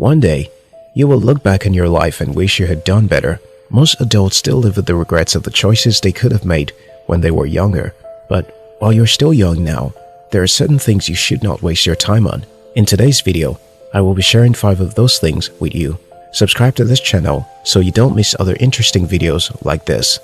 One day, you will look back on your life and wish you had done better. Most adults still live with the regrets of the choices they could have made when they were younger. But while you're still young now, there are certain things you should not waste your time on. In today's video, I will be sharing 5 of those things with you. Subscribe to this channel so you don't miss other interesting videos like this.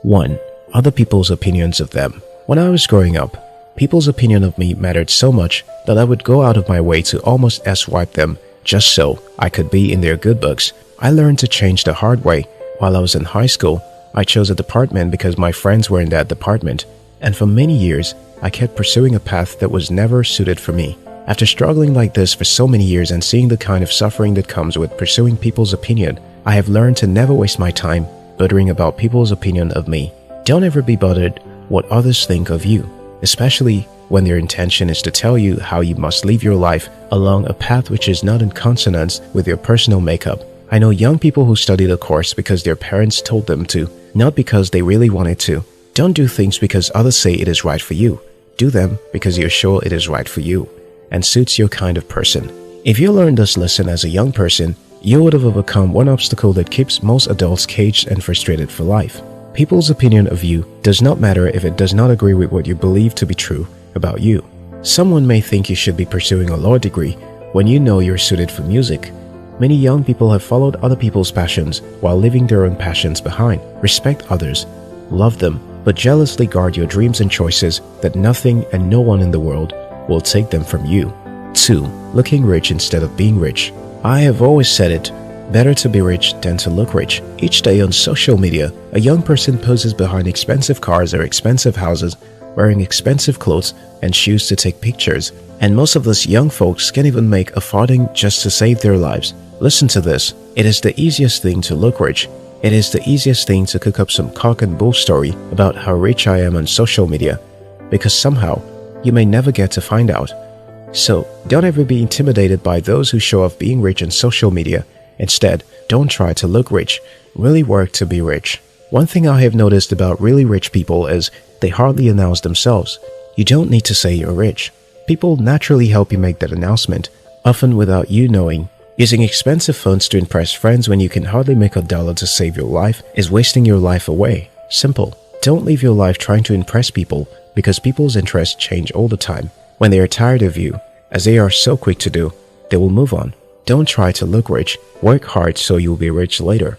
1. Other people's opinions of them. When I was growing up, people's opinion of me mattered so much that I would go out of my way to almost swipe them just so I could be in their good books. I learned to change the hard way. While I was in high school, I chose a department because my friends were in that department, and for many years, I kept pursuing a path that was never suited for me. After struggling like this for so many years and seeing the kind of suffering that comes with pursuing people's opinion, I have learned to never waste my time bothering about people's opinion of me. Don't ever be bothered what others think of you, especially when their intention is to tell you how you must live your life along a path which is not in consonance with your personal makeup. I know young people who study the course because their parents told them to, not because they really wanted to. Don't do things because others say it is right for you. Do them because you're sure it is right for you and suits your kind of person. If you learned this lesson as a young person, you would have overcome one obstacle that keeps most adults caged and frustrated for life. People's opinion of you does not matter if it does not agree with what you believe to be true about you. Someone may think you should be pursuing a law degree when you know you're suited for music. Many young people have followed other people's passions while leaving their own passions behind. Respect others, love them, but jealously guard your dreams and choices that nothing and no one in the world will take them from you. 2. Looking rich instead of being rich. I have always said it, better to be rich than to look rich. Each day on social media, a young person poses behind expensive cars or expensive houses, wearing expensive clothes and shoes to take pictures. And most of those young folks can't even make a farthing just to save their lives. Listen to this. It is the easiest thing to look rich. It is the easiest thing to cook up some cock and bull story about how rich I am on social media, because somehow you may never get to find out. So don't ever be intimidated by those who show off being rich on social media. Instead, don't try to look rich. Really work to be rich. One thing I have noticed about really rich people is they hardly announce themselves. You don't need to say you're rich. People naturally help you make that announcement, often without you knowing. Using expensive phones to impress friends when you can hardly make $1 to save your life is wasting your life away. Simple. Don't live your life trying to impress people because people's interests change all the time. When they are tired of you, as they are so quick to do, they will move on. Don't try to look rich. Work hard so you'll be rich later.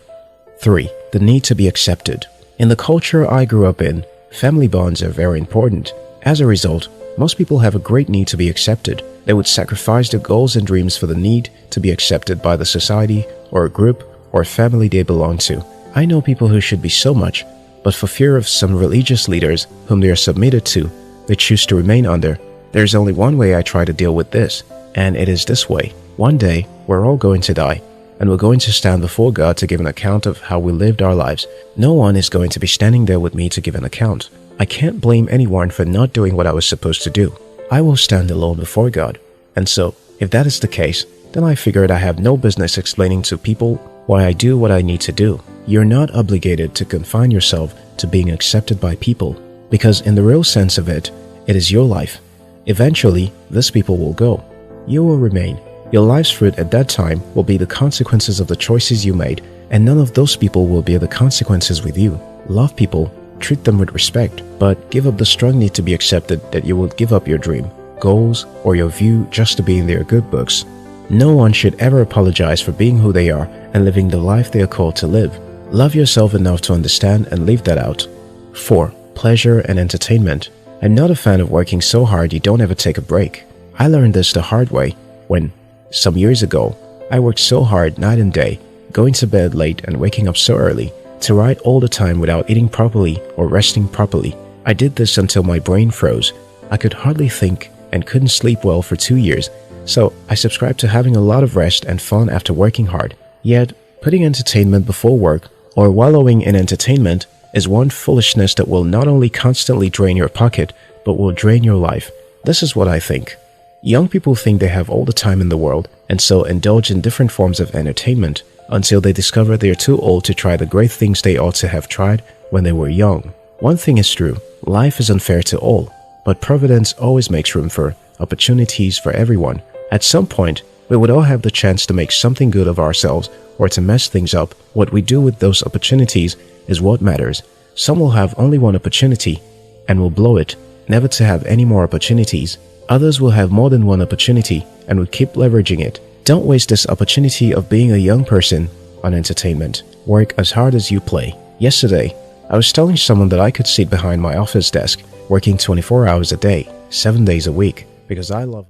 3. The need to be accepted. In the culture I grew up in, family bonds are very important. As a result, most people have a great need to be accepted. They would sacrifice their goals and dreams for the need to be accepted by the society or a group or family they belong to. I know people who should be so much, but for fear of some religious leaders whom they are submitted to, they choose to remain under. There's only one way I try to deal with this, and it is this way. One day, we're all going to die, and we're going to stand before God to give an account of how we lived our lives. No one is going to be standing there with me to give an account. I can't blame anyone for not doing what I was supposed to do. I will stand alone before God. And so, if that is the case, then I figured I have no business explaining to people why I do what I need to do. You're not obligated to confine yourself to being accepted by people, because in the real sense of it, it is your life. Eventually, these people will go. You will remain. Your life's fruit at that time will be the consequences of the choices you made, and none of those people will bear the consequences with you. Love people, treat them with respect, but give up the strong need to be accepted that you will give up your dream, goals, or your view just to be in their good books. No one should ever apologize for being who they are and living the life they are called to live. Love yourself enough to understand and leave that out. 4. Pleasure and entertainment. I'm not a fan of working so hard you don't ever take a break. I learned this the hard way when, some years ago, I worked so hard night and day, going to bed late and waking up so early, to write all the time without eating properly or resting properly. I did this until my brain froze. I could hardly think and couldn't sleep well for 2 years, so I subscribed to having a lot of rest and fun after working hard. Yet, putting entertainment before work or wallowing in entertainment is one foolishness that will not only constantly drain your pocket, but will drain your life. This is what I think. Young people think they have all the time in the world and so indulge in different forms of entertainment until they discover they are too old to try the great things they ought to have tried when they were young. One thing is true, life is unfair to all, but Providence always makes room for opportunities for everyone. At some point, We would all have the chance to make something good of ourselves or to mess things up. What we do with those opportunities is what matters. Some will have only one opportunity and will blow it, never to have any more opportunities. Others will have more than one opportunity and will keep leveraging it. Don't waste this opportunity of being a young person on entertainment. Work as hard as you play. Yesterday, I was telling someone that I could sit behind my office desk working 24 hours a day, 7 days a week, because I love